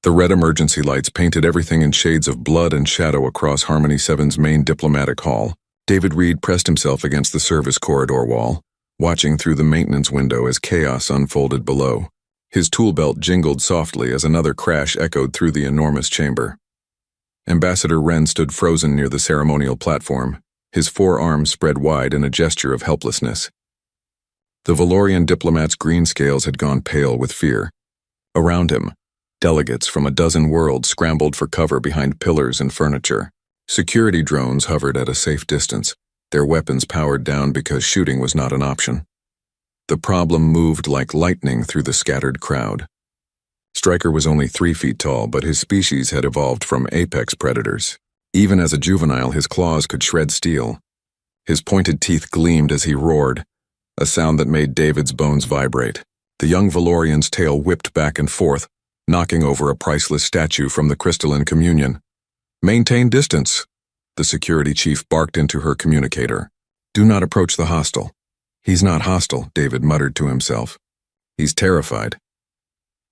The red emergency lights painted everything in shades of blood and shadow across Harmony 7's main diplomatic hall. David Reed pressed himself against the service corridor wall, watching through the maintenance window as chaos unfolded below. His tool belt jingled softly as another crash echoed through the enormous chamber. Ambassador Wren stood frozen near the ceremonial platform, his forearms spread wide in a gesture of helplessness. The Valorian diplomat's green scales had gone pale with fear. Around him, delegates from a dozen worlds scrambled for cover behind pillars and furniture. Security drones hovered at a safe distance, their weapons powered down because shooting was not an option. The problem moved like lightning through the scattered crowd. Stryker was only 3 feet tall, but his species had evolved from apex predators. Even as a juvenile, his claws could shred steel. His pointed teeth gleamed as he roared, a sound that made David's bones vibrate. The young Valorian's tail whipped back and forth, knocking over a priceless statue from the crystalline communion. "Maintain distance," the security chief barked into her communicator. "Do not approach the hostile." "He's not hostile," David muttered to himself. "He's terrified."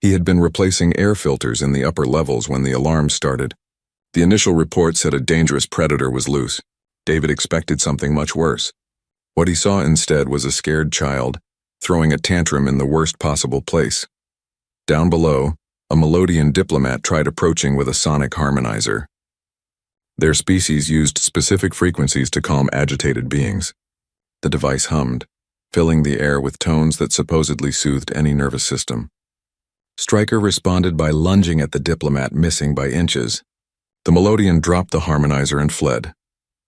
He had been replacing air filters in the upper levels when the alarms started. The initial report said a dangerous predator was loose. David expected something much worse. What he saw instead was a scared child, throwing a tantrum in the worst possible place. Down below, a Melodian diplomat tried approaching with a sonic harmonizer. Their species used specific frequencies to calm agitated beings. The device hummed, filling the air with tones that supposedly soothed any nervous system. Stryker responded by lunging at the diplomat, missing by inches. The Melodian dropped the harmonizer and fled.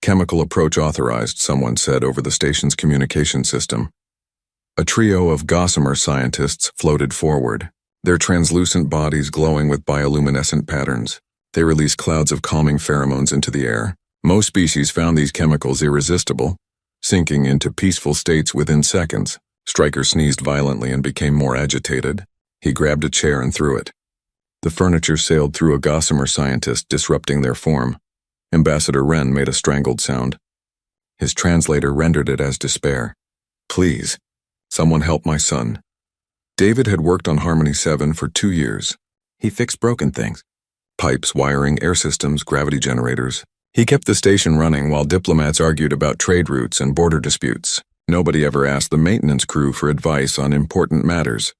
"Chemical approach authorized," someone said over the station's communication system. A trio of gossamer scientists floated forward, their translucent bodies glowing with bioluminescent patterns. They released clouds of calming pheromones into the air. Most species found these chemicals irresistible, sinking into peaceful states within seconds. Stryker sneezed violently and became more agitated. He grabbed a chair and threw it. The furniture sailed through a gossamer scientist, disrupting their form. Ambassador Wren made a strangled sound. His translator rendered it as despair. "Please, someone help my son." David had worked on Harmony 7 for 2 years. He fixed broken things. Pipes, wiring, air systems, gravity generators. He kept the station running while diplomats argued about trade routes and border disputes. Nobody ever asked the maintenance crew for advice on important matters.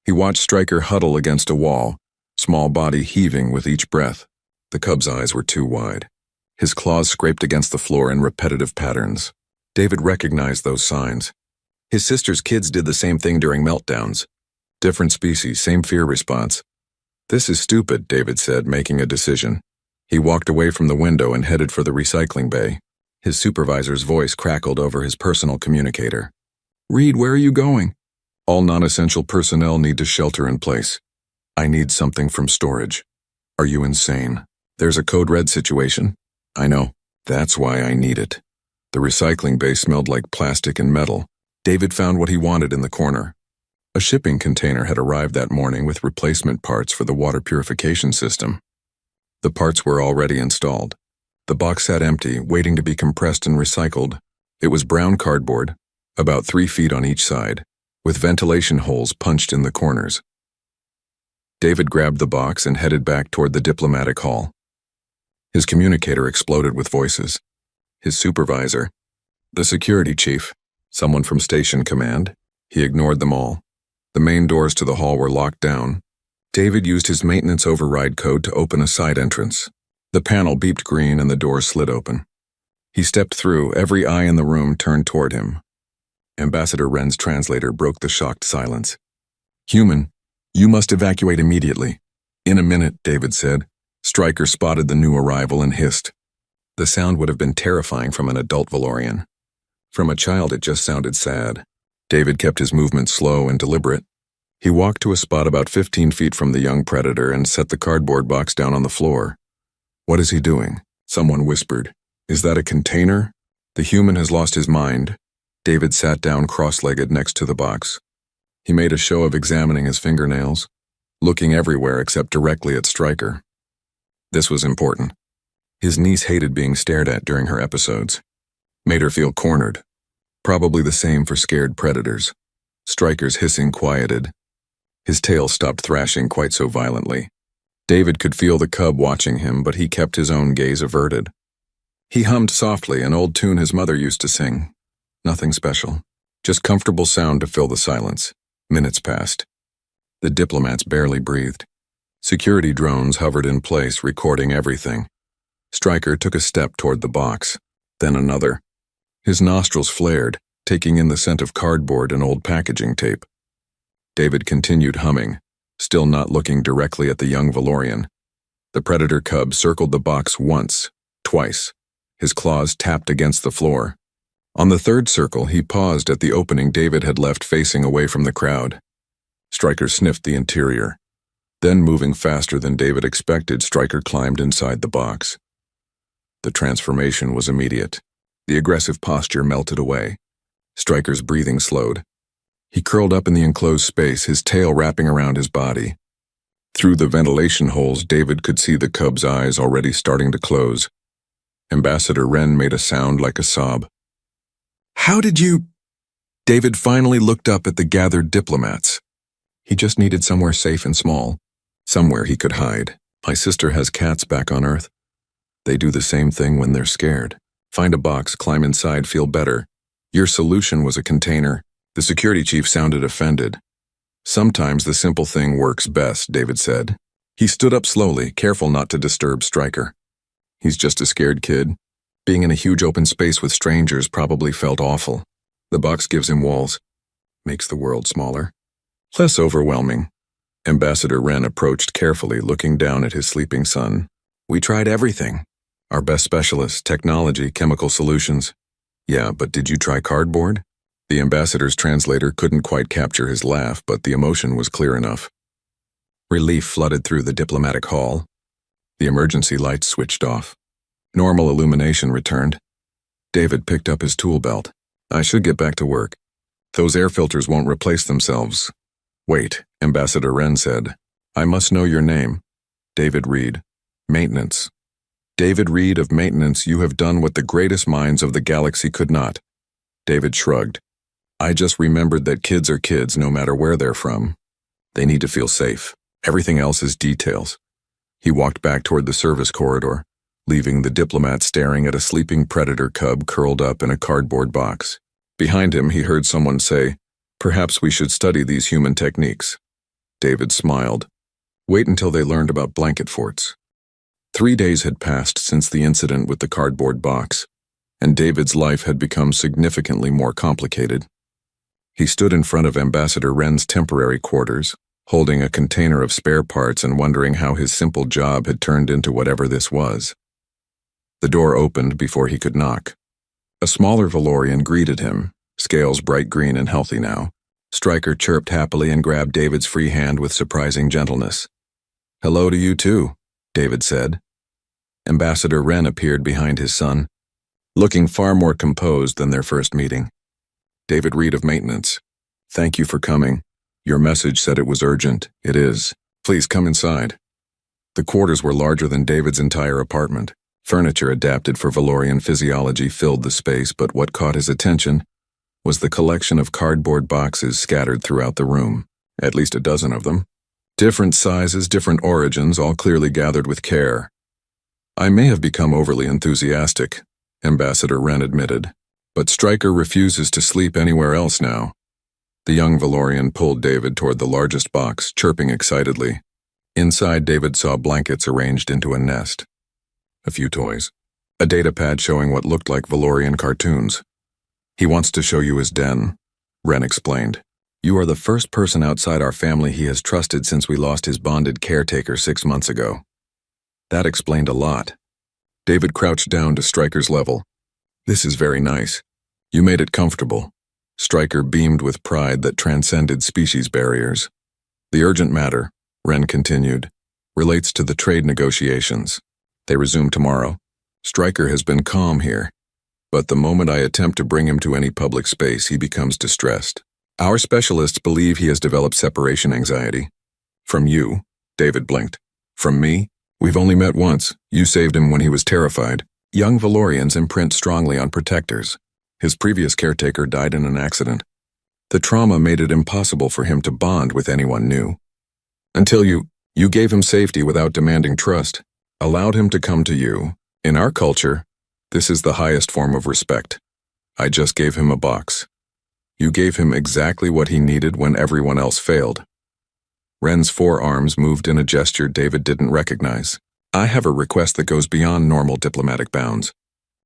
He watched Stryker huddle against a wall, small body heaving with each breath. The cub's eyes were too wide. His claws scraped against the floor in repetitive patterns. David recognized those signs. His sister's kids did the same thing during meltdowns. Different species, same fear response. "This is stupid," David said, making a decision. He walked away from the window and headed for the recycling bay. His supervisor's voice crackled over his personal communicator. "Reed, where are you going?" "All non-essential personnel need to shelter in place. I need something from storage." "Are you insane? There's a code red situation." "I know. That's why I need it." The recycling bay smelled like plastic and metal. David found what he wanted in the corner. A shipping container had arrived that morning with replacement parts for the water purification system. The parts were already installed. The box sat empty, waiting to be compressed and recycled. It was brown cardboard, about 3 feet on each side, with ventilation holes punched in the corners. David grabbed the box and headed back toward the diplomatic hall. His communicator exploded with voices. His supervisor, the security chief, someone from station command. He ignored them all. The main doors to the hall were locked down. David used his maintenance override code to open a side entrance. The panel beeped green and the door slid open. He stepped through, every eye in the room turned toward him. Ambassador Wren's translator broke the shocked silence. "Human, you must evacuate immediately." "In a minute," David said. Stryker spotted the new arrival and hissed. The sound would have been terrifying from an adult Valorian. From a child, it just sounded sad. David kept his movements slow and deliberate. He walked to a spot about 15 feet from the young predator and set the cardboard box down on the floor. "What is he doing?" Someone whispered. "Is that a container?" "The human has lost his mind." David sat down cross-legged next to the box. He made a show of examining his fingernails, looking everywhere except directly at Stryker. This was important. His niece hated being stared at during her episodes. Made her feel cornered. Probably the same for scared predators. Stryker's hissing quieted. His tail stopped thrashing quite so violently. David could feel the cub watching him, but he kept his own gaze averted. He hummed softly an old tune his mother used to sing. Nothing special, just comfortable sound to fill the silence. Minutes passed. The diplomats barely breathed. Security drones hovered in place, recording everything. Stryker took a step toward the box, then another. His nostrils flared, taking in the scent of cardboard and old packaging tape. David continued humming, still not looking directly at the young Valorian. The predator cub circled the box once, twice. His claws tapped against the floor. On the third circle, he paused at the opening David had left facing away from the crowd. Stryker sniffed the interior. Then, moving faster than David expected, Stryker climbed inside the box. The transformation was immediate. The aggressive posture melted away. Stryker's breathing slowed. He curled up in the enclosed space, his tail wrapping around his body. Through the ventilation holes, David could see the cub's eyes already starting to close. Ambassador Wren made a sound like a sob. "How did you—" David finally looked up at the gathered diplomats. He just needed somewhere safe and small. Somewhere he could hide. My sister has cats back on Earth. They do the same thing when they're scared. Find a box, climb inside, feel better. Your solution was a container. The security chief sounded offended. Sometimes the simple thing works best, David said. He stood up slowly, careful not to disturb Stryker. He's just a scared kid. Being in a huge open space with strangers probably felt awful. The box gives him walls. Makes the world smaller. Less overwhelming. Ambassador Wren approached carefully, looking down at his sleeping son. We tried everything. Our best specialists, technology, chemical solutions. Yeah, but did you try cardboard? The ambassador's translator couldn't quite capture his laugh, but the emotion was clear enough. Relief flooded through the diplomatic hall. The emergency lights switched off. Normal illumination returned. David picked up his tool belt. I should get back to work. Those air filters won't replace themselves. Wait, Ambassador Wren said. I must know your name. David Reed. Maintenance. David Reed of Maintenance, you have done what the greatest minds of the galaxy could not. David shrugged. I just remembered that kids are kids no matter where they're from. They need to feel safe. Everything else is details. He walked back toward the service corridor, leaving the diplomat staring at a sleeping predator cub curled up in a cardboard box. Behind him, he heard someone say, Perhaps we should study these human techniques. David smiled. Wait until they learned about blanket forts. 3 days had passed since the incident with the cardboard box, and David's life had become significantly more complicated. He stood in front of Ambassador Wren's temporary quarters, holding a container of spare parts and wondering how his simple job had turned into whatever this was. The door opened before he could knock. A smaller Valorian greeted him, scales bright green and healthy now. Stryker chirped happily and grabbed David's free hand with surprising gentleness. Hello to you too, David said. Ambassador Wren appeared behind his son, looking far more composed than their first meeting. David Reed of Maintenance. Thank you for coming. Your message said it was urgent. It is. Please come inside. The quarters were larger than David's entire apartment. Furniture adapted for Valorian physiology filled the space, but what caught his attention was the collection of cardboard boxes scattered throughout the room, at least a dozen of them. Different sizes, different origins, all clearly gathered with care. I may have become overly enthusiastic, Ambassador Wren admitted, but Stryker refuses to sleep anywhere else now. The young Valorian pulled David toward the largest box, chirping excitedly. Inside, David saw blankets arranged into a nest. A few toys. A datapad showing what looked like Valorian cartoons. He wants to show you his den, Wren explained. You are the first person outside our family he has trusted since we lost his bonded caretaker 6 months ago. That explained a lot. David crouched down to Stryker's level. This is very nice. You made it comfortable. Stryker beamed with pride that transcended species barriers. The urgent matter, Wren continued, relates to the trade negotiations. They resume tomorrow. Stryker has been calm here, but the moment I attempt to bring him to any public space, he becomes distressed. Our specialists believe he has developed separation anxiety. From you, David blinked. From me? We've only met once. You saved him when he was terrified. Young Valorians imprint strongly on protectors. His previous caretaker died in an accident. The trauma made it impossible for him to bond with anyone new. Until you... You gave him safety without demanding trust, allowed him to come to you. In our culture, this is the highest form of respect. I just gave him a box. You gave him exactly what he needed when everyone else failed. Wren's forearms moved in a gesture David didn't recognize. I have a request that goes beyond normal diplomatic bounds.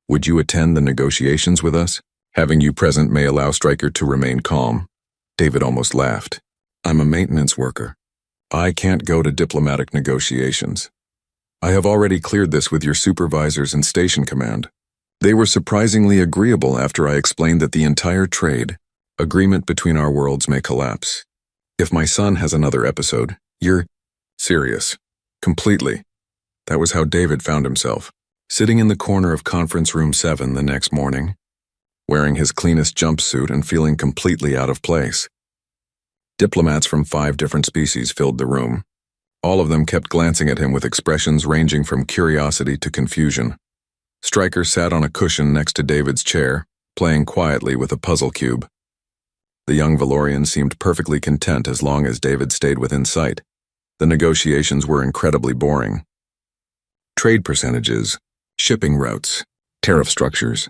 Would you attend the negotiations with us? Having you present may allow Stryker to remain calm. David almost laughed. I'm a maintenance worker. I can't go to diplomatic negotiations. I have already cleared this with your supervisors and station command. They were surprisingly agreeable after I explained that the entire trade agreement between our worlds may collapse. If my son has another episode, you're serious. Completely. That was how David found himself, sitting in the corner of conference room 7 the next morning, wearing his cleanest jumpsuit and feeling completely out of place. Diplomats from 5 different species filled the room. All of them kept glancing at him with expressions ranging from curiosity to confusion. Stryker sat on a cushion next to David's chair, playing quietly with a puzzle cube. The young Valorian seemed perfectly content as long as David stayed within sight. The negotiations were incredibly boring. Trade percentages, shipping routes, tariff structures.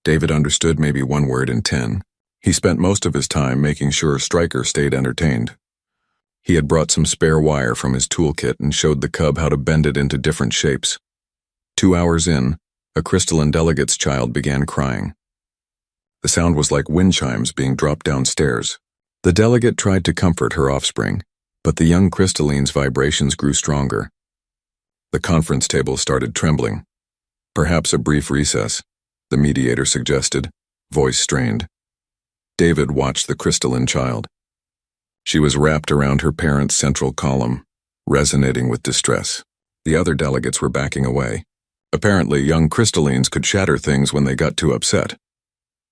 David understood maybe 1 word in 10. He spent most of his time making sure Stryker stayed entertained. He had brought some spare wire from his toolkit and showed the cub how to bend it into different shapes. 2 hours in, a crystalline delegate's child began crying. The sound was like wind chimes being dropped downstairs. The delegate tried to comfort her offspring, but the young crystalline's vibrations grew stronger. The conference table started trembling. Perhaps a brief recess, the mediator suggested, voice strained. David watched the crystalline child. She was wrapped around her parent's central column, resonating with distress. The other delegates were backing away. Apparently, young crystallines could shatter things when they got too upset.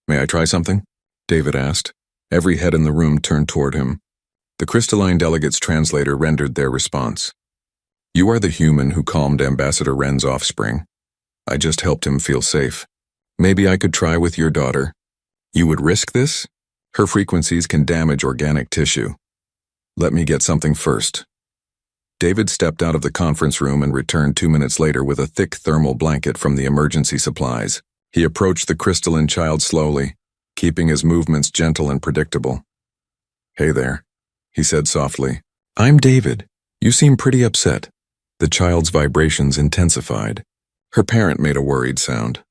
May I try something? David asked. Every head in the room turned toward him. The crystalline delegate's translator rendered their response. You are the human who calmed Ambassador Wren's offspring. I just helped him feel safe. Maybe I could try with your daughter. You would risk this? Her frequencies can damage organic tissue. Let me get something first. David stepped out of the conference room and returned 2 minutes later with a thick thermal blanket from the emergency supplies. He approached the crystalline child slowly, keeping his movements gentle and predictable. Hey there, he said softly. I'm David. You seem pretty upset. The child's vibrations intensified. Her parent made a worried sound.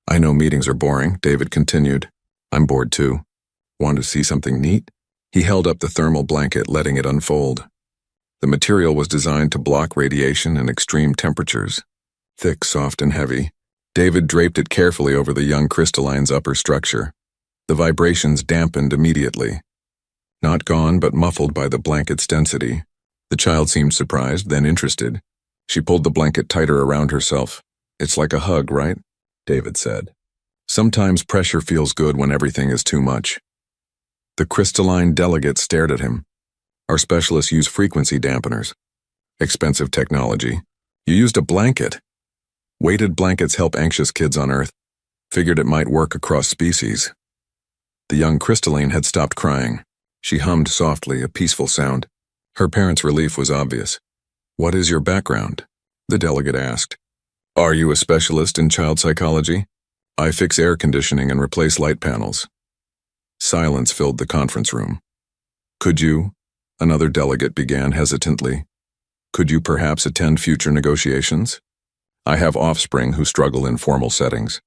I know meetings are boring, David continued. I'm bored too. Want to see something neat? He held up the thermal blanket, letting it unfold. The material was designed to block radiation and extreme temperatures. Thick, soft, and heavy, David draped it carefully over the young crystalline's upper structure. The vibrations dampened immediately. Not gone, but muffled by the blanket's density. The child seemed surprised, then interested. She pulled the blanket tighter around herself. It's like a hug, right? David said. Sometimes pressure feels good when everything is too much. The crystalline delegate stared at him. Our specialists use frequency dampeners. Expensive technology. You used a blanket. Weighted blankets help anxious kids on Earth. Figured it might work across species. The young crystalline had stopped crying. She hummed softly, a peaceful sound. Her parents' relief was obvious. What is your background? The delegate asked. Are you a specialist in child psychology? I fix air conditioning and replace light panels. Silence filled the conference room. Could you? Another delegate began hesitantly. Could you perhaps attend future negotiations? I have offspring who struggle in formal settings.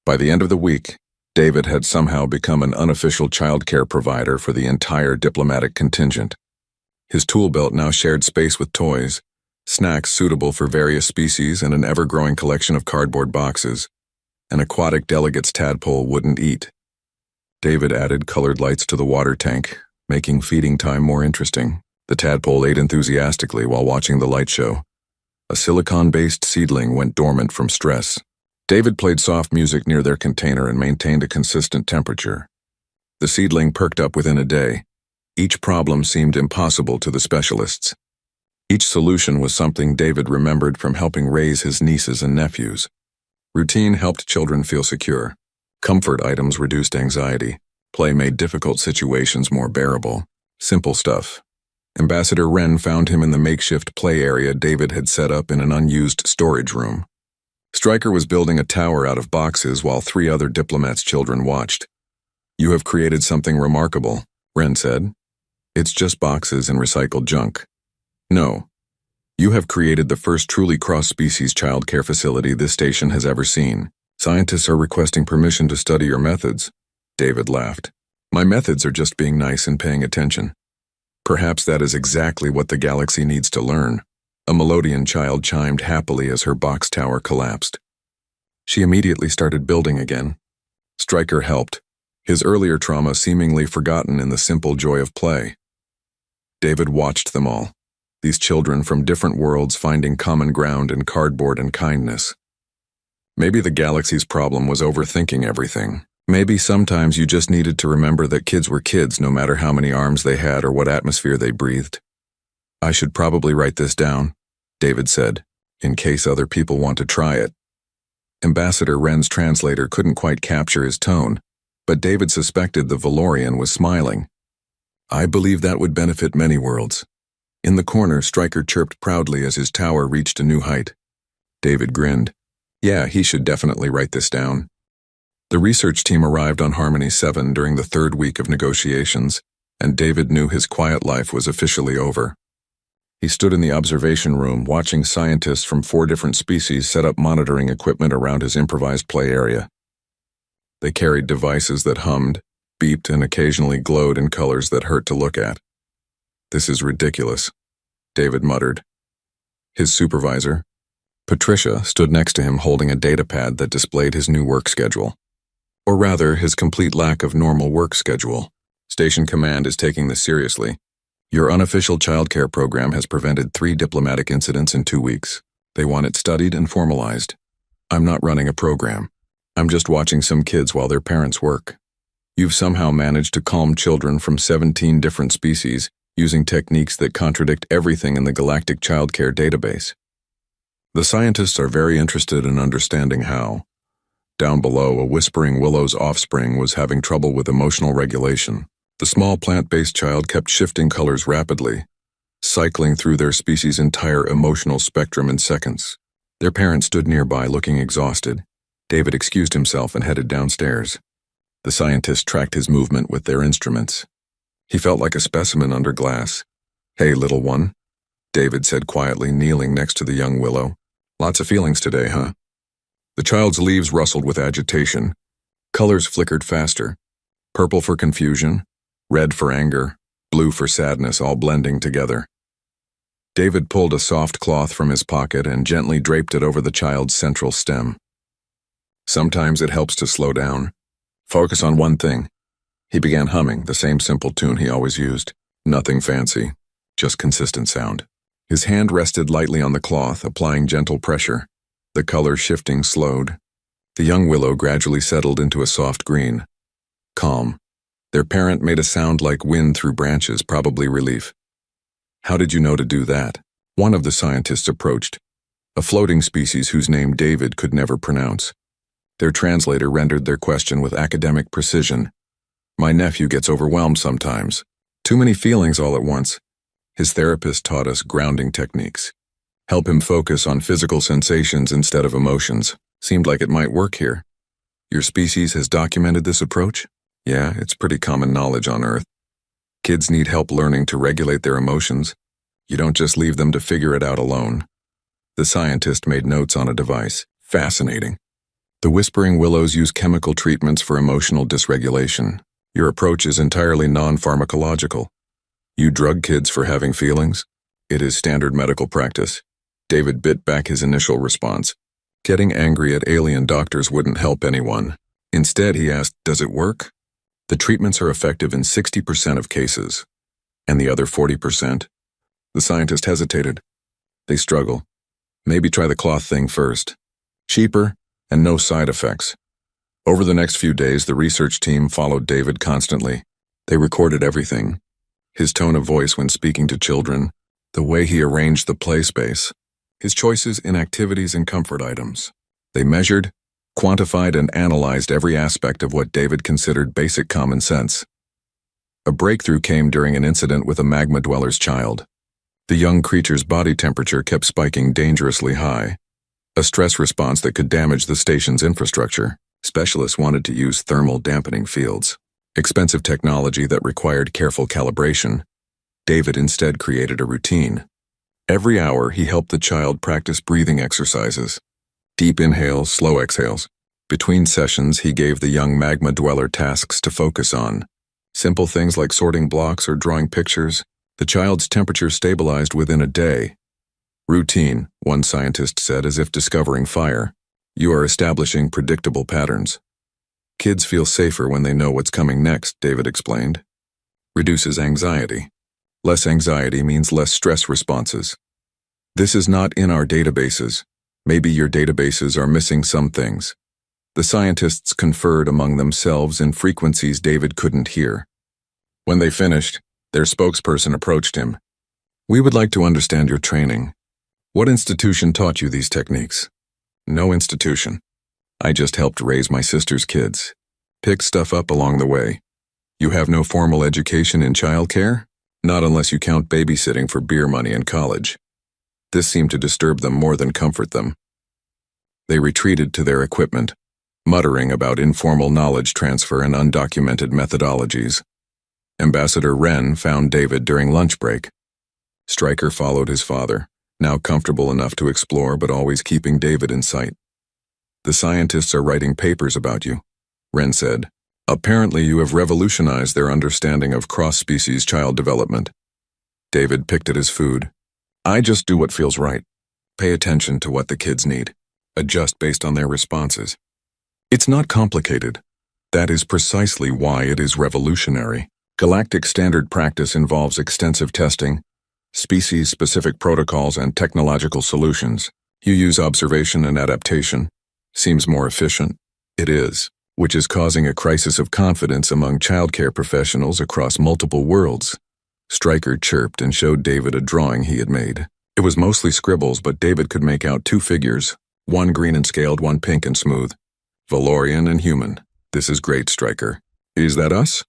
By the end of the week, David had somehow become an unofficial childcare provider for the entire diplomatic contingent. His tool belt now shared space with toys, snacks suitable for various species, and an ever-growing collection of cardboard boxes. An aquatic delegate's tadpole wouldn't eat. David added colored lights to the water tank, making feeding time more interesting. The tadpole ate enthusiastically while watching the light show. A silicon-based seedling went dormant from stress. David played soft music near their container and maintained a consistent temperature. The seedling perked up within a day. Each problem seemed impossible to the specialists. Each solution was something David remembered from helping raise his nieces and nephews. Routine helped children feel secure. Comfort items reduced anxiety. Play made difficult situations more bearable. Simple stuff. Ambassador Wren found him in the makeshift play area David had set up in an unused storage room. Stryker was building a tower out of boxes while 3 other diplomats' children watched. "You have created something remarkable," Wren said. "It's just boxes and recycled junk." "No. You have created the first truly cross-species childcare facility this station has ever seen. Scientists are requesting permission to study your methods." David laughed. "My methods are just being nice and paying attention." "Perhaps that is exactly what the galaxy needs to learn." A Melodian child chimed happily as her box tower collapsed. She immediately started building again. Stryker helped, his earlier trauma seemingly forgotten in the simple joy of play. David watched them all, these children from different worlds finding common ground in cardboard and kindness. Maybe the galaxy's problem was overthinking everything. Maybe sometimes you just needed to remember that kids were kids no matter how many arms they had or what atmosphere they breathed. "I should probably write this down," David said, "in case other people want to try it." Ambassador Wren's translator couldn't quite capture his tone, but David suspected the Valorian was smiling. "I believe that would benefit many worlds." In the corner, Stryker chirped proudly as his tower reached a new height. David grinned. Yeah, he should definitely write this down. The research team arrived on Harmony 7 during the 3rd week of negotiations, and David knew his quiet life was officially over. He stood in the observation room watching scientists from 4 different species set up monitoring equipment around his improvised play area. They carried devices that hummed, beeped, and occasionally glowed in colors that hurt to look at. "This is ridiculous," David muttered. His supervisor, Patricia, stood next to him holding a datapad that displayed his new work schedule. Or rather, his complete lack of normal work schedule. "Station Command is taking this seriously. Your unofficial childcare program has prevented 3 diplomatic incidents in 2 weeks. They want it studied and formalized. I'm not running a program. I'm just watching some kids while their parents work. You've somehow managed to calm children from 17 different species using techniques that contradict everything in the Galactic Childcare Database. The scientists are very interested in understanding how." Down below, a whispering willow's offspring was having trouble with emotional regulation. The small plant-based child kept shifting colors rapidly, cycling through their species' entire emotional spectrum in seconds. Their parents stood nearby looking exhausted. David excused himself and headed downstairs. The scientists tracked his movement with their instruments. He felt like a specimen under glass. "Hey, little one," David said quietly, kneeling next to the young willow. "Lots of feelings today, huh?" The child's leaves rustled with agitation. Colors flickered faster. Purple for confusion, red for anger, blue for sadness, all blending together. David pulled a soft cloth from his pocket and gently draped it over the child's central stem. Sometimes it helps to slow down. Focus on one thing. He began humming the same simple tune he always used. Nothing fancy, just consistent sound. His hand rested lightly on the cloth, applying gentle pressure. The color shifting slowed. The young willow gradually settled into a soft green. Calm. Their parent made a sound like wind through branches, probably relief. "How did you know to do that?" One of the scientists approached, a floating species whose name David could never pronounce. Their translator rendered their question with academic precision. "My nephew gets overwhelmed sometimes. Too many feelings all at once. His therapist taught us grounding techniques. Help him focus on physical sensations instead of emotions. Seemed like it might work here." "Your species has documented this approach?" "Yeah, it's pretty common knowledge on Earth. Kids need help learning to regulate their emotions. You don't just leave them to figure it out alone." The scientist made notes on a device. "Fascinating. The whispering willows use chemical treatments for emotional dysregulation. Your approach is entirely non-pharmacological. You drug kids for having feelings? It is standard medical practice." David bit back his initial response. Getting angry at alien doctors wouldn't help anyone. Instead, he asked, "Does it work?" "The treatments are effective in 60% of cases." "And the other 40%? The scientist hesitated. "They struggle. Maybe try the cloth thing first. Cheaper and no side effects." Over the next few days, the research team followed David constantly. They recorded everything. His tone of voice when speaking to children, the way he arranged the play space, his choices in activities and comfort items. They measured, quantified, and analyzed every aspect of what David considered basic common sense. A breakthrough came during an incident with a magma dweller's child. The young creature's body temperature kept spiking dangerously high, a stress response that could damage the station's infrastructure. Specialists wanted to use thermal dampening fields, expensive technology that required careful calibration. David instead created a routine. Every hour, he helped the child practice breathing exercises, deep inhales, slow exhales. Between sessions, he gave the young magma dweller tasks to focus on. Simple things like sorting blocks or drawing pictures. The child's temperature stabilized within a day. Routine, one scientist said, as if discovering fire. You are establishing predictable patterns. Kids feel safer when they know what's coming next, David explained. Reduces anxiety. Less anxiety means less stress responses. This is not in our databases. Maybe your databases are missing some things. The scientists conferred among themselves in frequencies David couldn't hear. When they finished, their spokesperson approached him. We would like to understand your training. What institution taught you these techniques? No institution. I just helped raise my sister's kids. Picked stuff up along the way. You have no formal education in childcare? Not unless you count babysitting for beer money in college. This seemed to disturb them more than comfort them. They retreated to their equipment, muttering about informal knowledge transfer and undocumented methodologies. Ambassador Wren found David during lunch break. Stryker followed his father, now comfortable enough to explore but always keeping David in sight. The scientists are writing papers about you, Wren said. Apparently you have revolutionized their understanding of cross-species child development. David picked at his food. I just do what feels right. Pay attention to what the kids need. Adjust based on their responses. It's not complicated. That is precisely why it is revolutionary. Galactic standard practice involves extensive testing, species-specific protocols, and technological solutions. You use observation and adaptation. Seems more efficient. It is, which is causing a crisis of confidence among childcare professionals across multiple worlds. Stryker chirped and showed David a drawing he had made. It was mostly scribbles, but David could make out two figures, one green and scaled, one pink and smooth. Valorian and human. This is great, Stryker. Is that us?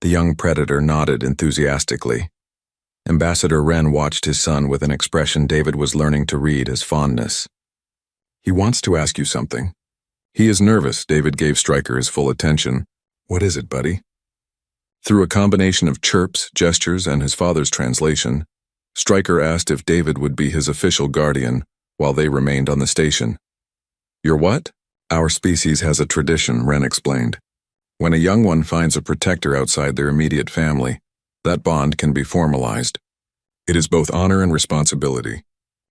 The young predator nodded enthusiastically. Ambassador Wren watched his son with an expression David was learning to read as fondness. He wants to ask you something. He is nervous. David gave Stryker his full attention. What is it, buddy? Through a combination of chirps, gestures, and his father's translation, Stryker asked if David would be his official guardian while they remained on the station. Your what? Our species has a tradition, Wren explained. When a young one finds a protector outside their immediate family, that bond can be formalized. It is both honor and responsibility.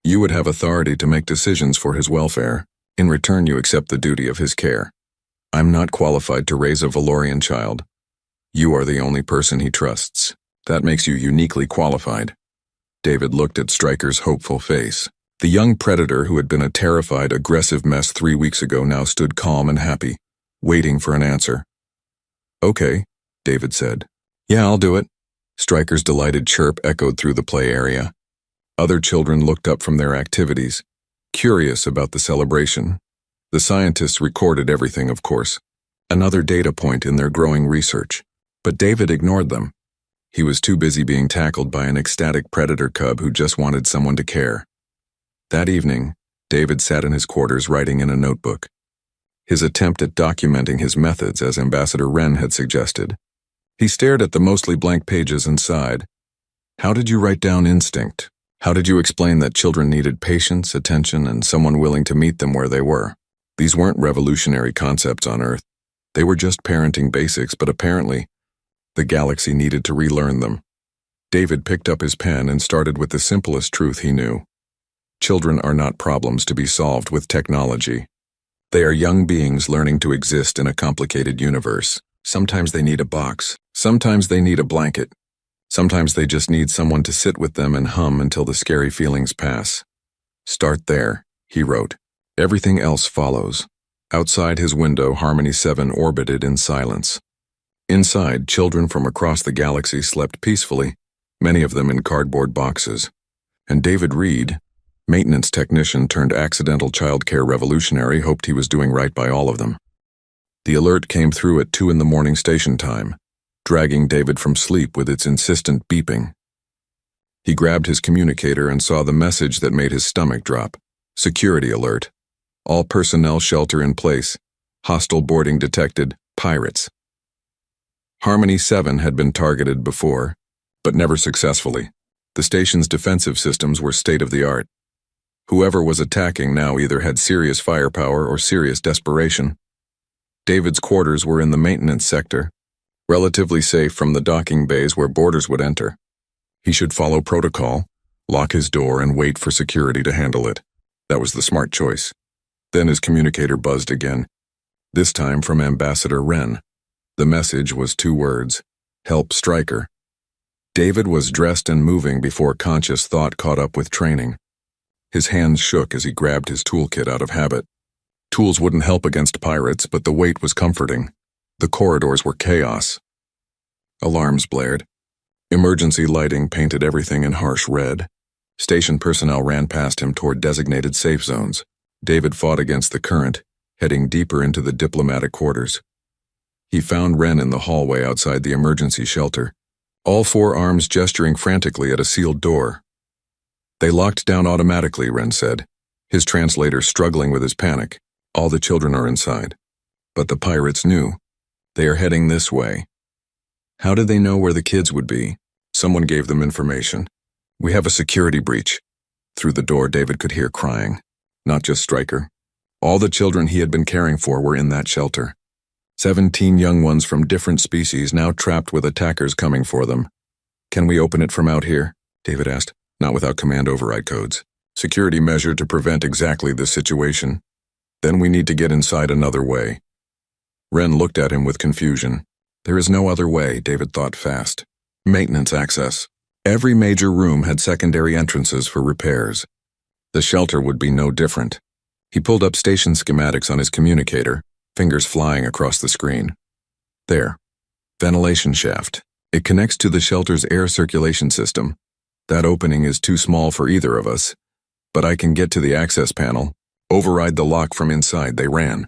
You would have authority to make decisions for his welfare. In return, you accept the duty of his care. I'm not qualified to raise a Valorian child. You are the only person he trusts. That makes you uniquely qualified. David looked at Stryker's hopeful face. The young predator who had been a terrified, aggressive mess 3 weeks ago now stood calm and happy, waiting for an answer. Okay, David said. Yeah, I'll do it. Stryker's delighted chirp echoed through the play area. Other children looked up from their activities, curious about the celebration. The scientists recorded everything, of course, another data point in their growing research. But David ignored them. He was too busy being tackled by an ecstatic predator cub who just wanted someone to care. That evening, David sat in his quarters writing in a notebook. His attempt at documenting his methods, as Ambassador Wren had suggested. He stared at the mostly blank pages and sighed. How did you write down instinct? How did you explain that children needed patience, attention, and someone willing to meet them where they were? These weren't revolutionary concepts on Earth. They were just parenting basics, but apparently, the galaxy needed to relearn them. David picked up his pen and started with the simplest truth he knew. Children are not problems to be solved with technology. They are young beings learning to exist in a complicated universe. Sometimes they need a box. Sometimes they need a blanket. Sometimes they just need someone to sit with them and hum until the scary feelings pass. Start there, he wrote. Everything else follows. Outside his window, Harmony 7 orbited in silence. Inside, children from across the galaxy slept peacefully, many of them in cardboard boxes. And David Reed, maintenance technician turned accidental childcare revolutionary, hoped he was doing right by all of them. The alert came through at 2 in the morning station time. dragging David from sleep with its insistent beeping. He grabbed his communicator and saw the message that made his stomach drop. Security alert. All personnel shelter in place. Hostile boarding detected. Pirates. Harmony 7 had been targeted before, but never successfully. The station's defensive systems were state-of-the-art. Whoever was attacking now either had serious firepower or serious desperation. David's quarters were in the maintenance sector, relatively safe from the docking bays where boarders would enter. He should follow protocol, lock his door, and wait for security to handle it. That was the smart choice. Then his communicator buzzed again, this time from Ambassador Wren. The message was 2 words: help Stryker. David was dressed and moving before conscious thought caught up with training. His hands shook as he grabbed his toolkit out of habit. Tools wouldn't help against pirates, but the weight was comforting. The corridors were chaos. Alarms blared. Emergency lighting painted everything in harsh red. Station personnel ran past him toward designated safe zones. David fought against the current, heading deeper into the diplomatic quarters. He found Wren in the hallway outside the emergency shelter, all 4 arms gesturing frantically at a sealed door. They locked down automatically, Wren said, his translator struggling with his panic. All the children are inside. But the pirates knew. They are heading this way. How did they know where the kids would be? Someone gave them information. We have a security breach. Through the door, David could hear crying. Not just Stryker. All the children he had been caring for were in that shelter. 17 young ones from different species now trapped with attackers coming for them. Can we open it from out here? David asked. Not without command override codes. Security measure to prevent exactly this situation. Then we need to get inside another way. Wren looked at him with confusion. There is no other way, David thought fast. Maintenance access. Every major room had secondary entrances for repairs. The shelter would be no different. He pulled up station schematics on his communicator, fingers flying across the screen. There. Ventilation shaft. It connects to the shelter's air circulation system. That opening is too small for either of us, but I can get to the access panel, override the lock from inside. They ran.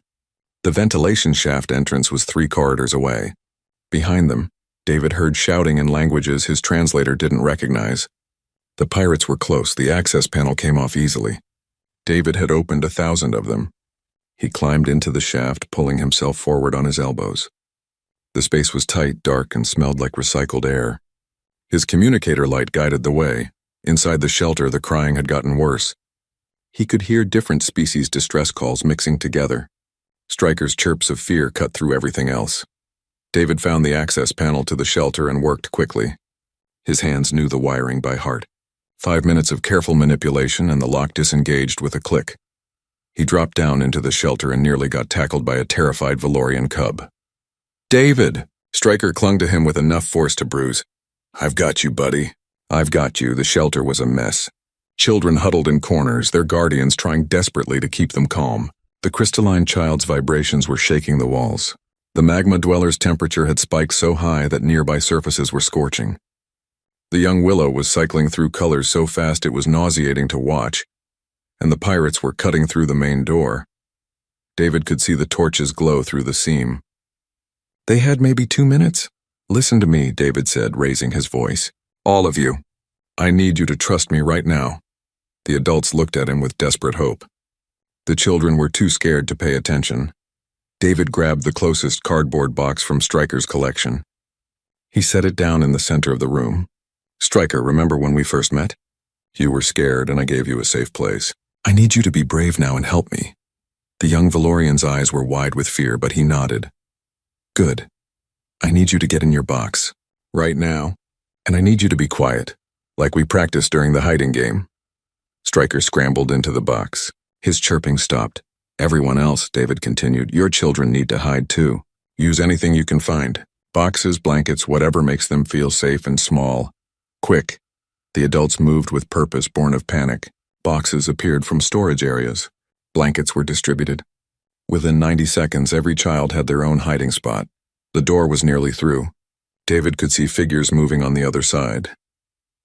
The ventilation shaft entrance was 3 corridors away. Behind them, David heard shouting in languages his translator didn't recognize. The pirates were close. The access panel came off easily. David had opened 1,000 of them. He climbed into the shaft, pulling himself forward on his elbows. The space was tight, dark, and smelled like recycled air. His communicator light guided the way. Inside the shelter, the crying had gotten worse. He could hear different species' distress calls mixing together. Stryker's chirps of fear cut through everything else. David found the access panel to the shelter and worked quickly. His hands knew the wiring by heart. 5 minutes of careful manipulation and the lock disengaged with a click. He dropped down into the shelter and nearly got tackled by a terrified Valorian cub. David! Stryker clung to him with enough force to bruise. I've got you, buddy. I've got you. The shelter was a mess. Children huddled in corners, their guardians trying desperately to keep them calm. The crystalline child's vibrations were shaking the walls. The magma dweller's temperature had spiked so high that nearby surfaces were scorching. The young Willow was cycling through colors so fast it was nauseating to watch, and the pirates were cutting through the main door. David could see the torches glow through the seam. They had maybe 2 minutes? Listen to me, David said, raising his voice. All of you. I need you to trust me right now. The adults looked at him with desperate hope. The children were too scared to pay attention. David grabbed the closest cardboard box from Stryker's collection. He set it down in the center of the room. Stryker, remember when we first met? You were scared and I gave you a safe place. I need you to be brave now and help me. The young Valorian's eyes were wide with fear, but he nodded. Good. I need you to get in your box. Right now. And I need you to be quiet, like we practiced during the hiding game. Stryker scrambled into the box. His chirping stopped. Everyone else, David continued, your children need to hide too. Use anything you can find. Boxes, blankets, whatever makes them feel safe and small. Quick. The adults moved with purpose born of panic. Boxes appeared from storage areas. Blankets were distributed. Within 90 seconds, every child had their own hiding spot. The door was nearly through. David could see figures moving on the other side.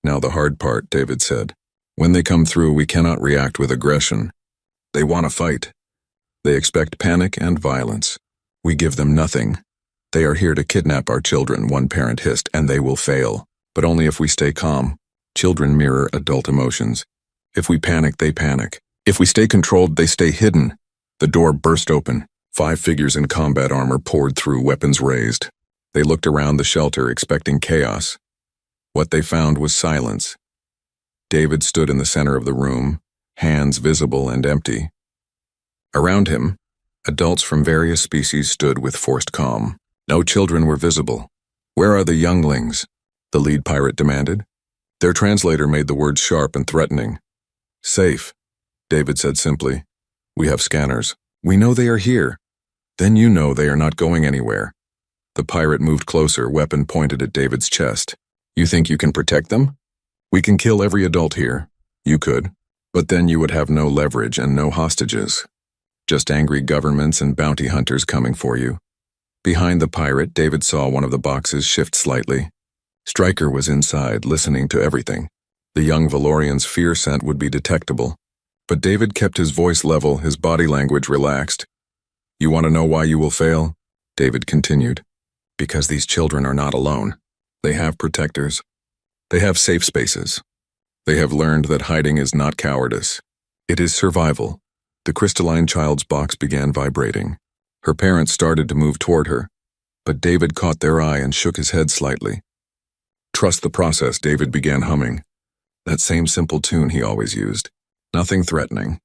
Now the hard part, David said. When they come through, we cannot react with aggression. They want to fight. They expect panic and violence. We give them nothing. They are here to kidnap our children, one parent hissed, and they will fail. But only if we stay calm. Children mirror adult emotions. If we panic, they panic. If we stay controlled, they stay hidden. The door burst open. 5 figures in combat armor poured through, weapons raised. They looked around the shelter, expecting chaos. What they found was silence. David stood in the center of the room, hands visible and empty. Around him, adults from various species stood with forced calm. No children were visible. "Where are the younglings?" the lead pirate demanded. Their translator made the words sharp and threatening. "Safe," David said simply. "We have scanners. We know they are here. Then you know they are not going anywhere." The pirate moved closer, weapon pointed at David's chest. "You think you can protect them? We can kill every adult here. You could. But then you would have no leverage and no hostages. Just angry governments and bounty hunters coming for you." Behind the pirate, David saw one of the boxes shift slightly. Stryker was inside, listening to everything. The young Valorian's fear scent would be detectable. But David kept his voice level, his body language relaxed. "You want to know why you will fail?" David continued. "Because these children are not alone. They have protectors. They have safe spaces. They have learned that hiding is not cowardice. It is survival." The crystalline child's box began vibrating. Her parents started to move toward her, but David caught their eye and shook his head slightly. "Trust the process," David began humming. That same simple tune he always used. Nothing threatening.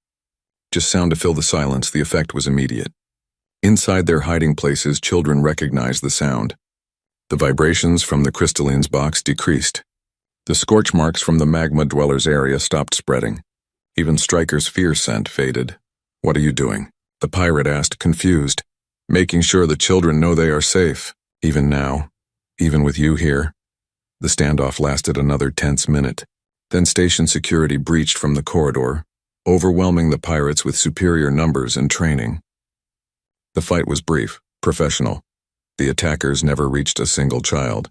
Just sound to fill the silence. The effect was immediate. Inside their hiding places, children recognized the sound. The vibrations from the crystalline's box decreased. The scorch marks from the magma dweller's area stopped spreading. Even Stryker's fear scent faded. "What are you doing?" the pirate asked, confused. "Making sure the children know they are safe. Even now. Even with you here." The standoff lasted another tense minute. Then station security breached from the corridor, overwhelming the pirates with superior numbers and training. The fight was brief, professional. The attackers never reached a single child.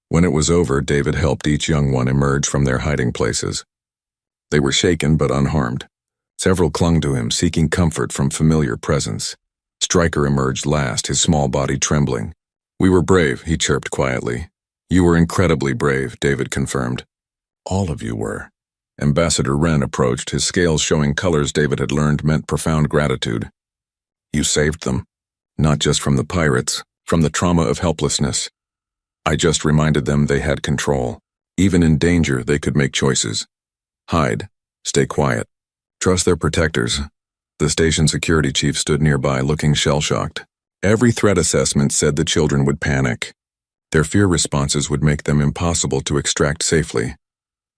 When it was over, David helped each young one emerge from their hiding places. They were shaken but unharmed. Several clung to him, seeking comfort from familiar presence. Stryker emerged last, his small body trembling. "We were brave," he chirped quietly. "You were incredibly brave," David confirmed. "All of you were." Ambassador Wren approached, his scales showing colors David had learned meant profound gratitude. "You saved them. Not just from the pirates, from the trauma of helplessness. I just reminded them they had control. Even in danger, they could make choices. Hide. Stay quiet. Trust their protectors." The station security chief stood nearby, looking shell-shocked. Every threat assessment said the children would panic. Their fear responses would make them impossible to extract safely.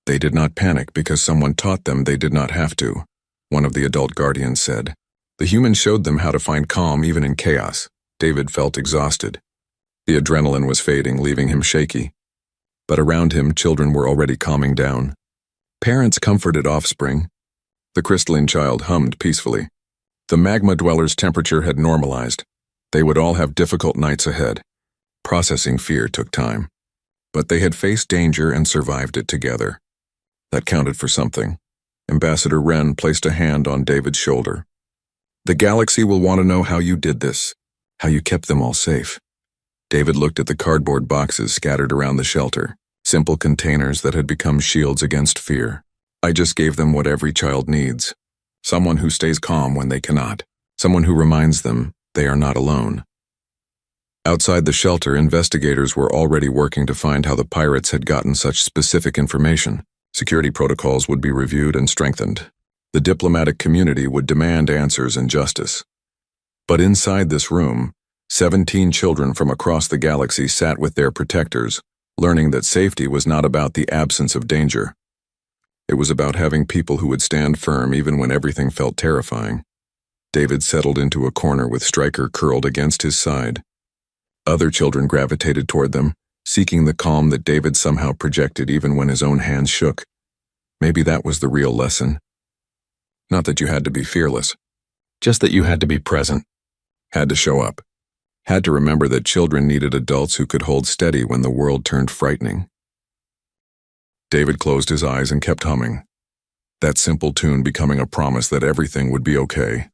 They did not panic because someone taught them they did not have to, one of the adult guardians said. The humans showed them how to find calm even in chaos. David felt exhausted. The adrenaline was fading, leaving him shaky. But around him, children were already calming down. Parents comforted offspring. The crystalline child hummed peacefully. The magma dweller's temperature had normalized. They would all have difficult nights ahead. Processing fear took time. But they had faced danger and survived it together. That counted for something. Ambassador Wren placed a hand on David's shoulder. "The galaxy will want to know how you did this, how you kept them all safe." David looked at the cardboard boxes scattered around the shelter, simple containers that had become shields against fear. "I just gave them what every child needs. Someone who stays calm when they cannot. Someone who reminds them they are not alone." Outside the shelter, investigators were already working to find how the pirates had gotten such specific information. Security protocols would be reviewed and strengthened. The diplomatic community would demand answers and justice. But inside this room, 17 children from across the galaxy sat with their protectors, learning that safety was not about the absence of danger. It was about having people who would stand firm even when everything felt terrifying. David settled into a corner with Stryker curled against his side. Other children gravitated toward them, seeking the calm that David somehow projected even when his own hands shook. Maybe that was the real lesson. Not that you had to be fearless, just that you had to be present, had to show up, had to remember that children needed adults who could hold steady when the world turned frightening. David closed his eyes and kept humming, that simple tune becoming a promise that everything would be okay.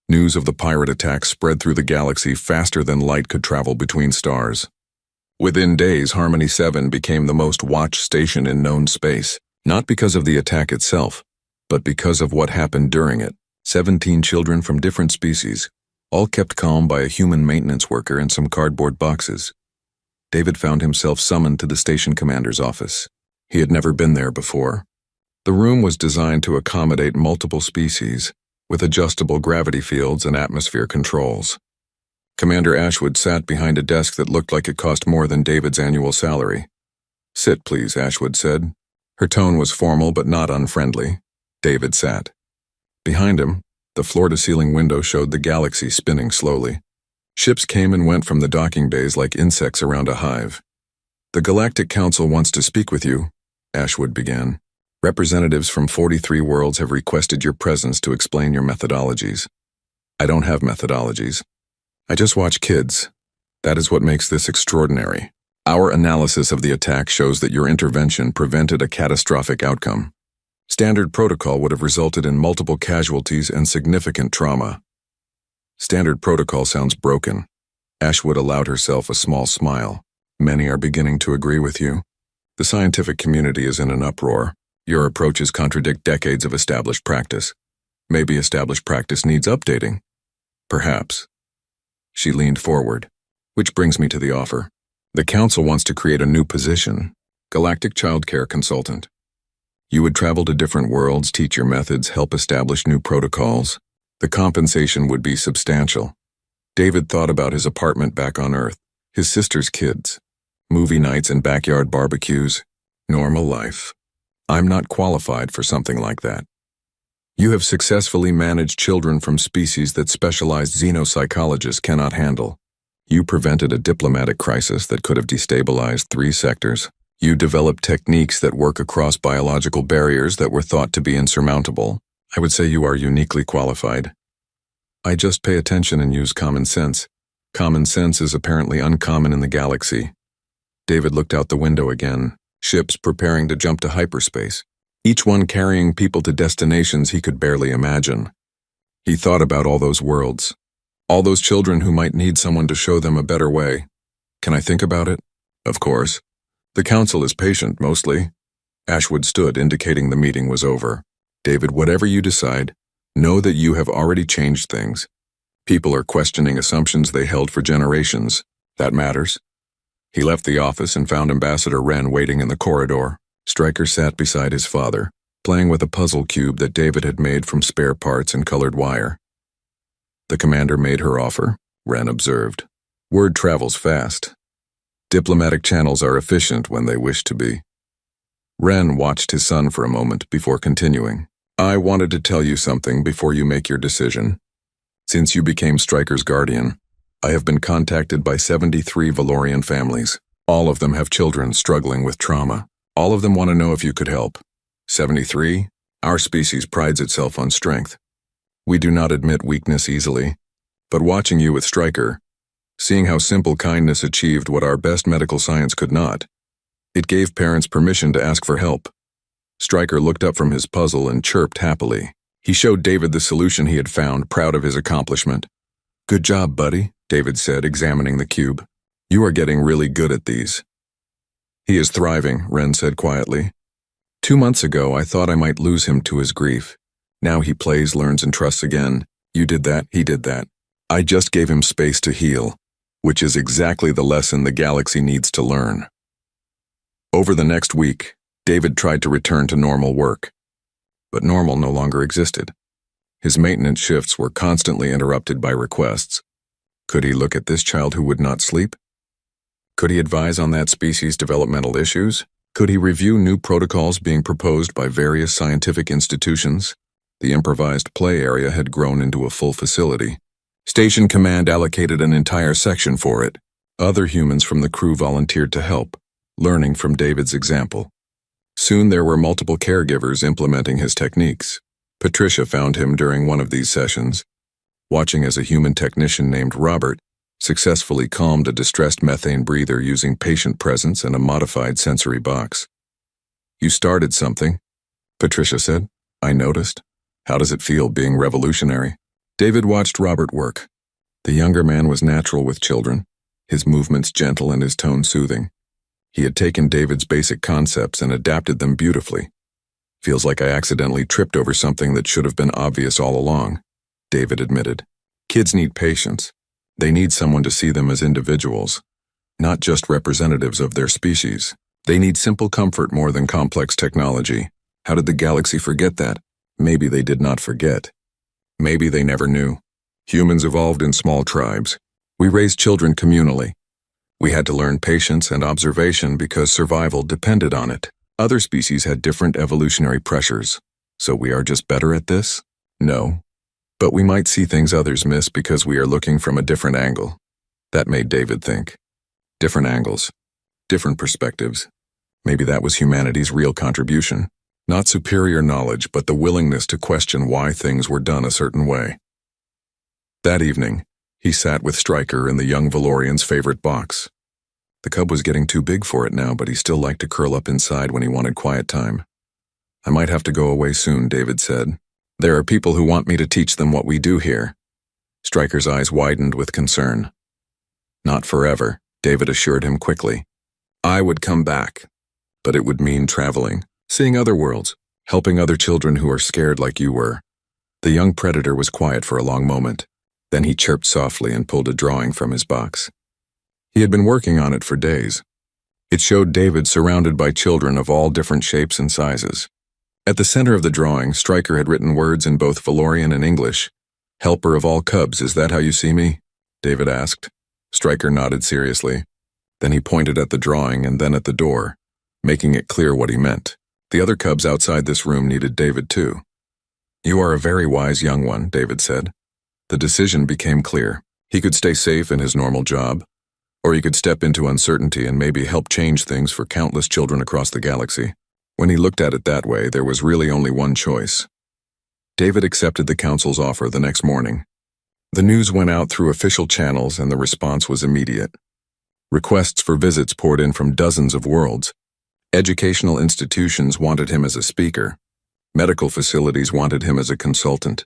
News of the pirate attack spread through the galaxy faster than light could travel between stars. Within days, Harmony 7 became the most watched station in known space, not because of the attack itself, but because of what happened during it. 17 children from different species, all kept calm by a human maintenance worker and some cardboard boxes. David found himself summoned to the station commander's office. He had never been there before. The room was designed to accommodate multiple species, with adjustable gravity fields and atmosphere controls. Commander Ashwood sat behind a desk that looked like it cost more than David's annual salary. "Sit, please," Ashwood said. Her tone was formal but not unfriendly. David sat. Behind him, the floor-to-ceiling window showed the galaxy spinning slowly. Ships came and went from the docking bays like insects around a hive. "The Galactic Council wants to speak with you," Ashwood began. "Representatives from 43 worlds have requested your presence to explain your methodologies." "I don't have methodologies. I just watch kids. That is what makes this extraordinary. Our analysis of the attack shows that your intervention prevented a catastrophic outcome. Standard protocol would have resulted in multiple casualties and significant trauma." "Standard protocol sounds broken." Ashwood allowed herself a small smile. "Many are beginning to agree with you. The scientific community is in an uproar. Your approaches contradict decades of established practice. Maybe established practice needs updating. Perhaps." She leaned forward. "Which brings me to the offer. The Council wants to create a new position, Galactic Child Care Consultant. You would travel to different worlds, teach your methods, help establish new protocols. The compensation would be substantial." David thought about his apartment back on Earth, his sister's kids, movie nights and backyard barbecues, normal life. "I'm not qualified for something like that. You have successfully managed children from species that specialized xenopsychologists cannot handle. You prevented a diplomatic crisis that could have destabilized 3 sectors. You developed techniques that work across biological barriers that were thought to be insurmountable. I would say you are uniquely qualified. I just pay attention and use common sense. Common sense is apparently uncommon in the galaxy." David looked out the window again, ships preparing to jump to hyperspace, each one carrying people to destinations he could barely imagine. He thought about all those worlds, all those children who might need someone to show them a better way. "Can I think about it?" "Of course. The Council is patient, mostly." Ashwood stood, indicating the meeting was over. "David, whatever you decide, know that you have already changed things. People are questioning assumptions they held for generations. That matters." He left the office and found Ambassador Wren waiting in the corridor. Stryker sat beside his father, playing with a puzzle cube that David had made from spare parts and colored wire. "The commander made her offer," Wren observed. "Word travels fast. Diplomatic channels are efficient when they wish to be." Wren watched his son for a moment before continuing. "I wanted to tell you something before you make your decision. Since you became Stryker's guardian, I have been contacted by 73 Valorian families. All of them have children struggling with trauma. All of them want to know if you could help. 73? Our species prides itself on strength. We do not admit weakness easily. But watching you with Stryker, seeing how simple kindness achieved what our best medical science could not, it gave parents permission to ask for help." Stryker looked up from his puzzle and chirped happily. He showed David the solution he had found, proud of his accomplishment. "Good job, buddy," David said, examining the cube. "You are getting really good at these." "He is thriving," Wren said quietly. 2 months ago, I thought I might lose him to his grief. Now he plays, learns, and trusts again. You did that, he did that. I just gave him space to heal, which is exactly the lesson the galaxy needs to learn." Over the next week, David tried to return to normal work. But normal no longer existed. His maintenance shifts were constantly interrupted by requests. Could he look at this child who would not sleep? Could he advise on that species' developmental issues? Could he review new protocols being proposed by various scientific institutions? The improvised play area had grown into a full facility. Station Command allocated an entire section for it. Other humans from the crew volunteered to help, learning from David's example. Soon there were multiple caregivers implementing his techniques. Patricia found him during one of these sessions, watching as a human technician named Robert successfully calmed a distressed methane breather using patient presence and a modified sensory box. "You started something," Patricia said. "I noticed. How does it feel being revolutionary?" David watched Robert work. The younger man was natural with children, his movements gentle and his tone soothing. He had taken David's basic concepts and adapted them beautifully. Feels like I accidentally tripped over something that should have been obvious all along, David admitted. Kids need patience. They need someone to see them as individuals, not just representatives of their species. They need simple comfort more than complex technology. How did the galaxy forget that? Maybe they did not forget. Maybe they never knew. Humans evolved in small tribes. We raised children communally. We had to learn patience and observation because survival depended on it. Other species had different evolutionary pressures. So we are just better at this? No. But we might see things others miss because we are looking from a different angle. That made David think. Different angles. Different perspectives. Maybe that was humanity's real contribution. Not superior knowledge, but the willingness to question why things were done a certain way. That evening, he sat with Stryker in the young Valorian's favorite box. The cub was getting too big for it now, but he still liked to curl up inside when he wanted quiet time. I might have to go away soon, David said. There are people who want me to teach them what we do here. Stryker's eyes widened with concern. Not forever, David assured him quickly. I would come back, but it would mean traveling, seeing other worlds, helping other children who are scared like you were. The young predator was quiet for a long moment. Then he chirped softly and pulled a drawing from his box. He had been working on it for days. It showed David surrounded by children of all different shapes and sizes. At the center of the drawing, Stryker had written words in both Valorian and English. Helper of all cubs, is that how you see me? David asked. Stryker nodded seriously. Then he pointed at the drawing and then at the door, making it clear what he meant. The other cubs outside this room needed David too. You are a very wise young one, David said. The decision became clear. He could stay safe in his normal job, or he could step into uncertainty and maybe help change things for countless children across the galaxy. When he looked at it that way, there was really only one choice. David accepted the council's offer the next morning. The news went out through official channels and the response was immediate. Requests for visits poured in from dozens of worlds. Educational institutions wanted him as a speaker. Medical facilities wanted him as a consultant.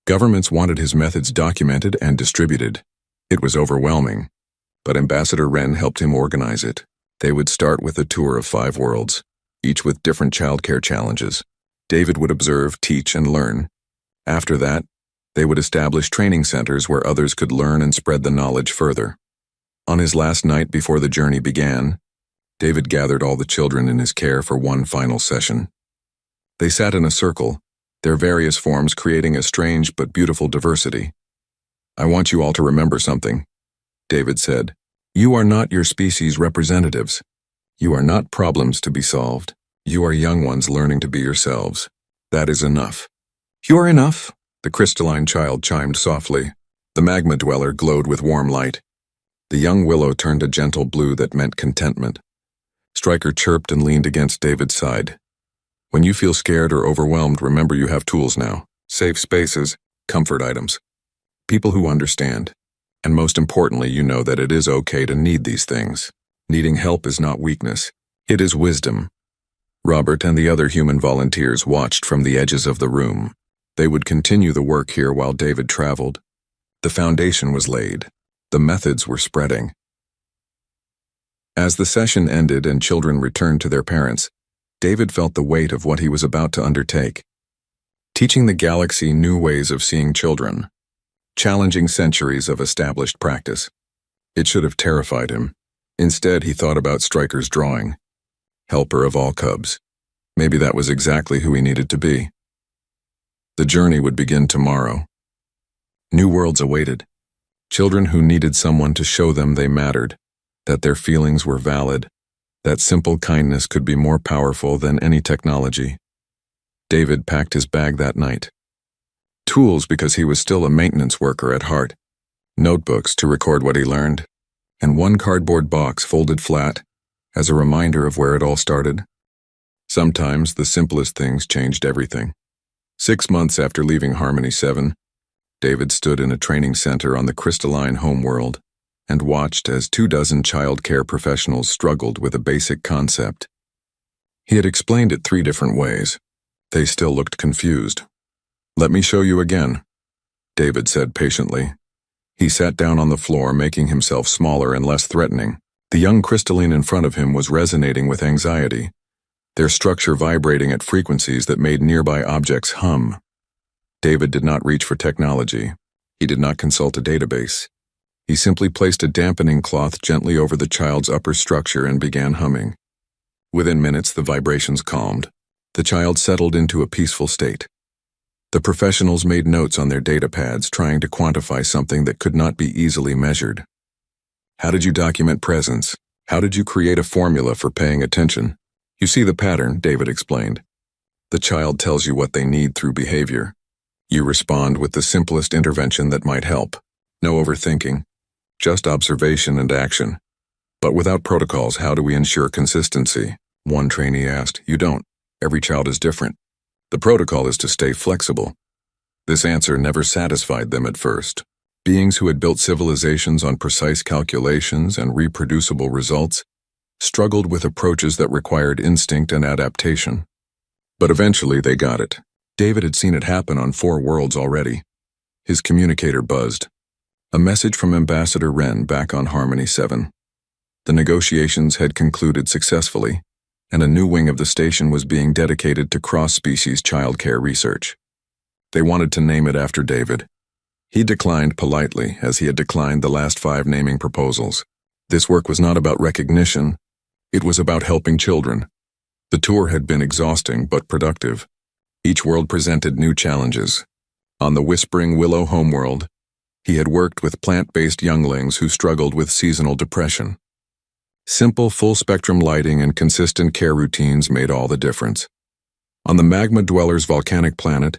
Governments wanted his methods documented and distributed. It was overwhelming, but Ambassador Wren helped him organize it. They would start with a tour of 5 worlds, each with different childcare challenges. David would observe, teach, and learn. After that, they would establish training centers where others could learn and spread the knowledge further. On his last night before the journey began, David gathered all the children in his care for one final session. They sat in a circle, their various forms creating a strange but beautiful diversity. I want you all to remember something, David said. You are not your species' representatives. You are not problems to be solved. You are young ones learning to be yourselves. That is enough. You are enough, the crystalline child chimed softly. The magma dweller glowed with warm light. The young willow turned a gentle blue that meant contentment. Stryker chirped and leaned against David's side. When you feel scared or overwhelmed, remember you have tools now. Safe spaces, comfort items. People who understand. And most importantly, you know that it is okay to need these things. Needing help is not weakness. It is wisdom. Robert and the other human volunteers watched from the edges of the room. They would continue the work here while David traveled. The foundation was laid. The methods were spreading. As the session ended and children returned to their parents, David felt the weight of what he was about to undertake. Teaching the galaxy new ways of seeing children. Challenging centuries of established practice. It should have terrified him. Instead, he thought about Stryker's drawing. Helper of all cubs. Maybe that was exactly who he needed to be. The journey would begin tomorrow. New worlds awaited. Children who needed someone to show them they mattered, that their feelings were valid, that simple kindness could be more powerful than any technology. David packed his bag that night. Tools because he was still a maintenance worker at heart, notebooks to record what he learned, and one cardboard box folded flat as a reminder of where it all started. Sometimes the simplest things changed everything. 6 months after leaving Harmony 7, David stood in a training center on the crystalline homeworld and watched as 24 child care professionals struggled with a basic concept. He had explained it 3 different ways. They still looked confused. Let me show you again. David said patiently. He sat down on the floor, making himself smaller and less threatening. The young crystalline in front of him was resonating with anxiety, their structure vibrating at frequencies that made nearby objects hum. David did not reach for technology. He did not consult a database. He simply placed a dampening cloth gently over the child's upper structure and began humming. Within minutes, the vibrations calmed. The child settled into a peaceful state. The professionals made notes on their data pads, trying to quantify something that could not be easily measured. How did you document presence? How did you create a formula for paying attention? You see the pattern, David explained. The child tells you what they need through behavior. You respond with the simplest intervention that might help. No overthinking, just observation and action. But without protocols, how do we ensure consistency? One trainee asked. You don't. Every child is different. The protocol is to stay flexible. This answer never satisfied them at first. Beings who had built civilizations on precise calculations and reproducible results struggled with approaches that required instinct and adaptation. But eventually they got it. David had seen it happen on 4 worlds already. His communicator buzzed. A message from Ambassador Wren back on Harmony 7. The negotiations had concluded successfully, and a new wing of the station was being dedicated to cross-species childcare research. They wanted to name it after David. He declined politely, as he had declined the last 5 naming proposals. This work was not about recognition. It was about helping children. The tour had been exhausting but productive. Each world presented new challenges. On the Whispering Willow homeworld, he had worked with plant-based younglings who struggled with seasonal depression. Simple full-spectrum lighting and consistent care routines made all the difference. On the Magma Dwellers volcanic planet,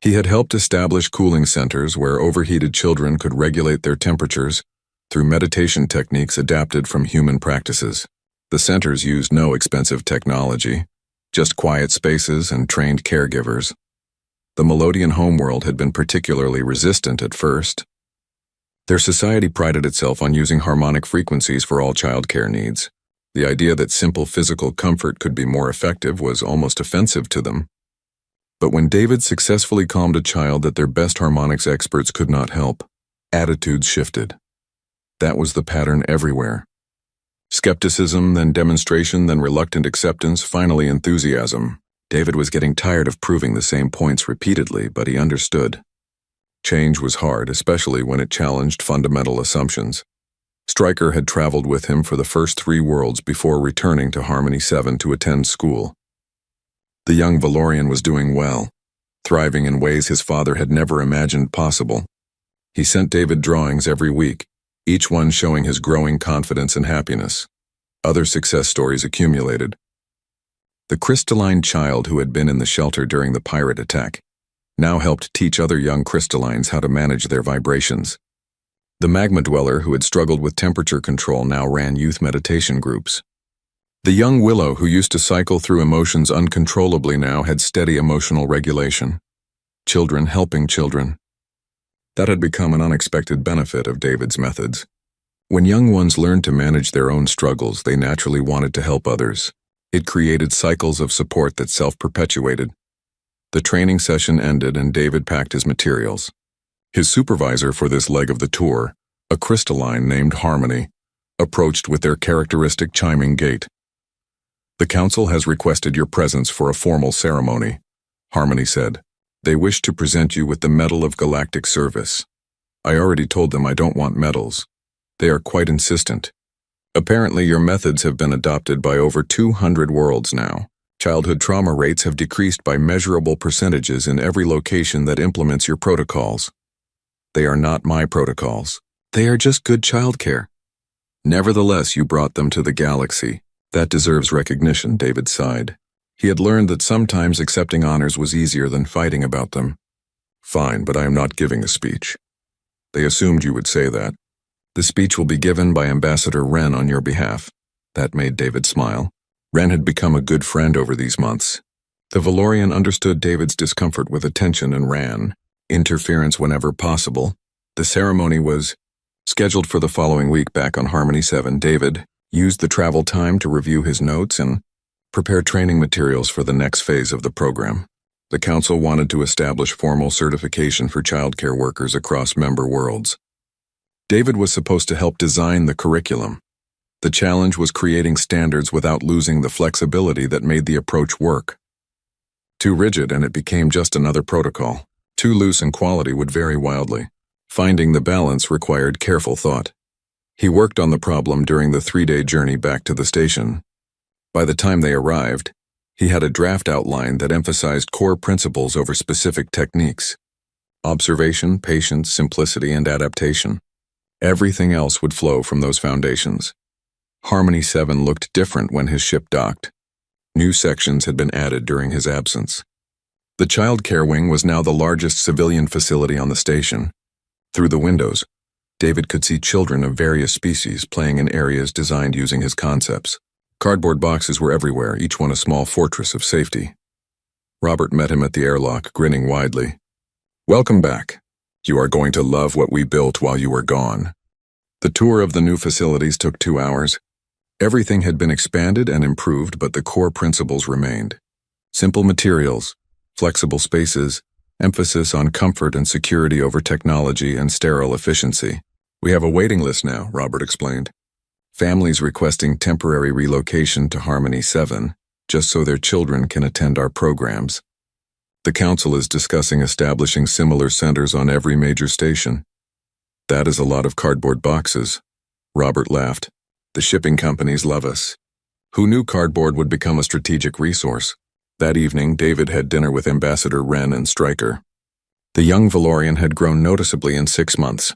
he had helped establish cooling centers where overheated children could regulate their temperatures through meditation techniques adapted from human practices. The centers used no expensive technology, just quiet spaces and trained caregivers. The Melodian homeworld had been particularly resistant at first. Their society prided itself on using harmonic frequencies for all childcare needs. The idea that simple physical comfort could be more effective was almost offensive to them. But when David successfully calmed a child that their best harmonics experts could not help, attitudes shifted. That was the pattern everywhere. Skepticism, then demonstration, then reluctant acceptance, finally enthusiasm. David was getting tired of proving the same points repeatedly, but he understood. Change was hard, especially when it challenged fundamental assumptions. Stryker had traveled with him for the first 3 worlds before returning to Harmony 7 to attend school. The young Valorian was doing well, thriving in ways his father had never imagined possible. He sent David drawings every week, each one showing his growing confidence and happiness. Other success stories accumulated. The crystalline child who had been in the shelter during the pirate attack now helped teach other young crystallines how to manage their vibrations. The magma dweller who had struggled with temperature control now ran youth meditation groups. The young willow who used to cycle through emotions uncontrollably now had steady emotional regulation. Children helping children. That had become an unexpected benefit of David's methods. When young ones learned to manage their own struggles, they naturally wanted to help others. It created cycles of support that self-perpetuated. The training session ended and David packed his materials. His supervisor for this leg of the tour, a crystalline named Harmony, approached with their characteristic chiming gait. "The council has requested your presence for a formal ceremony," Harmony said. "They wish to present you with the Medal of Galactic Service. I already told them I don't want medals. They are quite insistent. Apparently your methods have been adopted by over 200 worlds now. Childhood trauma rates have decreased by measurable percentages in every location that implements your protocols. They are not my protocols. They are just good childcare. Nevertheless, you brought them to the galaxy. That deserves recognition," David sighed. He had learned that sometimes accepting honors was easier than fighting about them. "Fine, but I am not giving a speech." "They assumed you would say that." "The speech will be given by Ambassador Wren on your behalf." That made David smile. Wren had become a good friend over these months. The Valorian understood David's discomfort with attention and ran interference whenever possible. The ceremony was scheduled for the following week back on Harmony 7. David used the travel time to review his notes and prepare training materials for the next phase of the program. The council wanted to establish formal certification for childcare workers across member worlds. David was supposed to help design the curriculum. The challenge was creating standards without losing the flexibility that made the approach work. Too rigid and it became just another protocol. Too loose and quality would vary wildly. Finding the balance required careful thought. He worked on the problem during the 3-day journey back to the station. By the time they arrived, he had a draft outline that emphasized core principles over specific techniques. Observation, patience, simplicity, and adaptation. Everything else would flow from those foundations. Harmony 7 looked different when his ship docked. New sections had been added during his absence. The child care wing was now the largest civilian facility on the station. Through the windows, David could see children of various species playing in areas designed using his concepts. Cardboard boxes were everywhere, each one a small fortress of safety. Robert met him at the airlock, grinning widely. "Welcome back. You are going to love what we built while you were gone." The tour of the new facilities took 2 hours. Everything had been expanded and improved, but the core principles remained. Simple materials, flexible spaces, emphasis on comfort and security over technology and sterile efficiency. "We have a waiting list now," Robert explained. "Families requesting temporary relocation to Harmony 7, just so their children can attend our programs. The council is discussing establishing similar centers on every major station." "That is a lot of cardboard boxes." Robert laughed. "The shipping companies love us." Who knew cardboard would become a strategic resource? That evening, David had dinner with Ambassador Wren and Stryker. The young Valorian had grown noticeably in 6 months.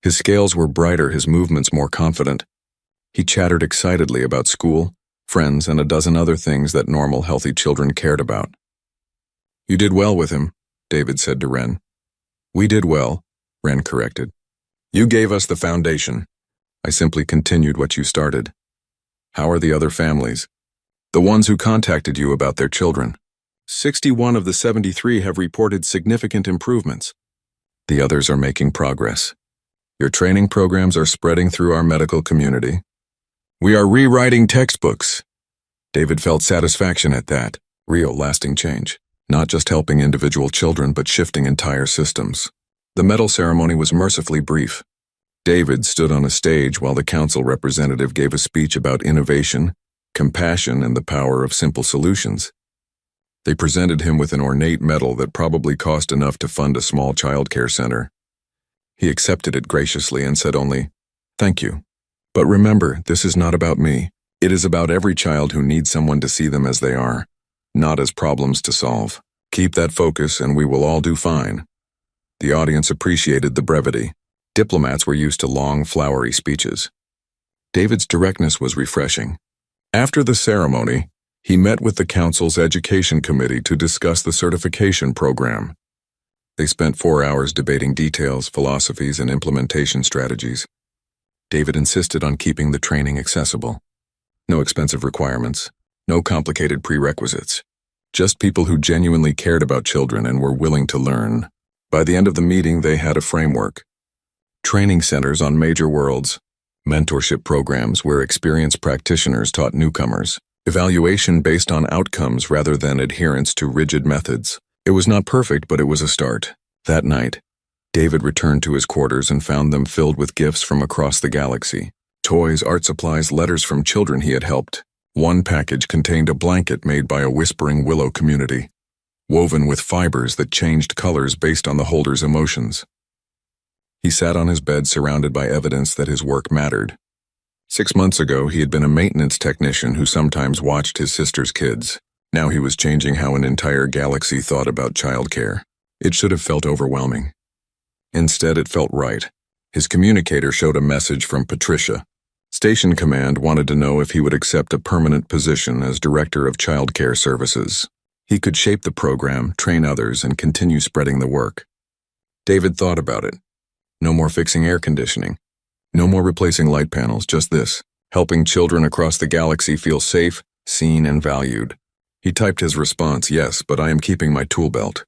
His scales were brighter, his movements more confident. He chattered excitedly about school, friends, and a dozen other things that normal, healthy children cared about. "You did well with him," David said to Wren. "We did well," Wren corrected. "You gave us the foundation. I simply continued what you started." "How are the other families?" "The ones who contacted you about their children. 61 of the 73 have reported significant improvements. The others are making progress. Your training programs are spreading through our medical community. We are rewriting textbooks." David felt satisfaction at that, real lasting change, not just helping individual children but shifting entire systems. The medal ceremony was mercifully brief. David stood on a stage while the council representative gave a speech about innovation, compassion, and the power of simple solutions. They presented him with an ornate medal that probably cost enough to fund a small childcare center. He accepted it graciously and said only, "Thank you. But remember, this is not about me. It is about every child who needs someone to see them as they are, not as problems to solve. Keep that focus and we will all do fine." The audience appreciated the brevity. Diplomats were used to long, flowery speeches. David's directness was refreshing. After the ceremony, he met with the council's education committee to discuss the certification program. They spent 4 hours debating details, philosophies, and implementation strategies. David insisted on keeping the training accessible. No expensive requirements, no complicated prerequisites. Just people who genuinely cared about children and were willing to learn. By the end of the meeting, they had a framework. Training centers on major worlds, mentorship programs where experienced practitioners taught newcomers, evaluation based on outcomes rather than adherence to rigid methods. It was not perfect, but it was a start. That night, David returned to his quarters and found them filled with gifts from across the galaxy. Toys, art supplies, letters from children he had helped. One package contained a blanket made by a whispering willow community, woven with fibers that changed colors based on the holder's emotions. He sat on his bed surrounded by evidence that his work mattered. 6 months ago, he had been a maintenance technician who sometimes watched his sister's kids. Now he was changing how an entire galaxy thought about childcare. It should have felt overwhelming. Instead, it felt right. His communicator showed a message from Patricia. Station Command wanted to know if he would accept a permanent position as Director of Child Care Services. He could shape the program, train others, and continue spreading the work. David thought about it. No more fixing air conditioning. No more replacing light panels, just this. Helping children across the galaxy feel safe, seen, and valued. He typed his response, "Yes, but I am keeping my tool belt.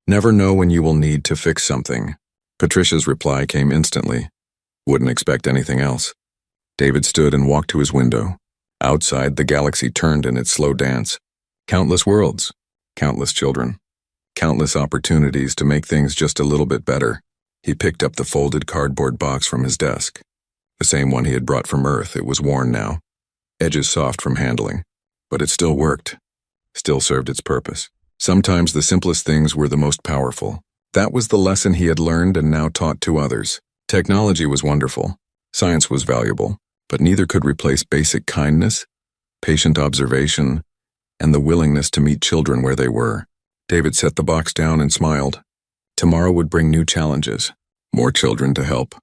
Never know when you will need to fix something." Patricia's reply came instantly. "Wouldn't expect anything else." David stood and walked to his window. Outside, the galaxy turned in its slow dance. Countless worlds, countless children. Countless opportunities to make things just a little bit better. He picked up the folded cardboard box from his desk. The same one he had brought from Earth. It was worn now, edges soft from handling. But it still worked, still served its purpose. Sometimes the simplest things were the most powerful. That was the lesson he had learned and now taught to others. Technology was wonderful, science was valuable, but neither could replace basic kindness, patient observation, and the willingness to meet children where they were. David set the box down and smiled. Tomorrow would bring new challenges, more children to help,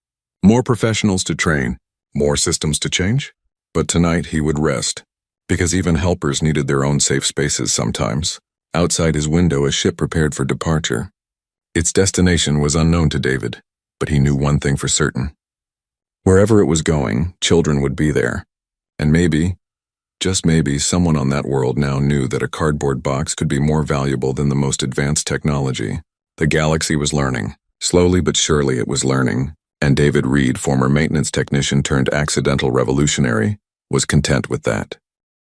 more professionals to train, more systems to change. But tonight he would rest, because even helpers needed their own safe spaces sometimes. Outside his window, a ship prepared for departure. Its destination was unknown to David, but he knew one thing for certain. Wherever it was going, children would be there. And maybe, just maybe, someone on that world now knew that a cardboard box could be more valuable than the most advanced technology. The galaxy was learning. Slowly but surely it was learning, and David Reed, former maintenance technician turned accidental revolutionary, was content with that.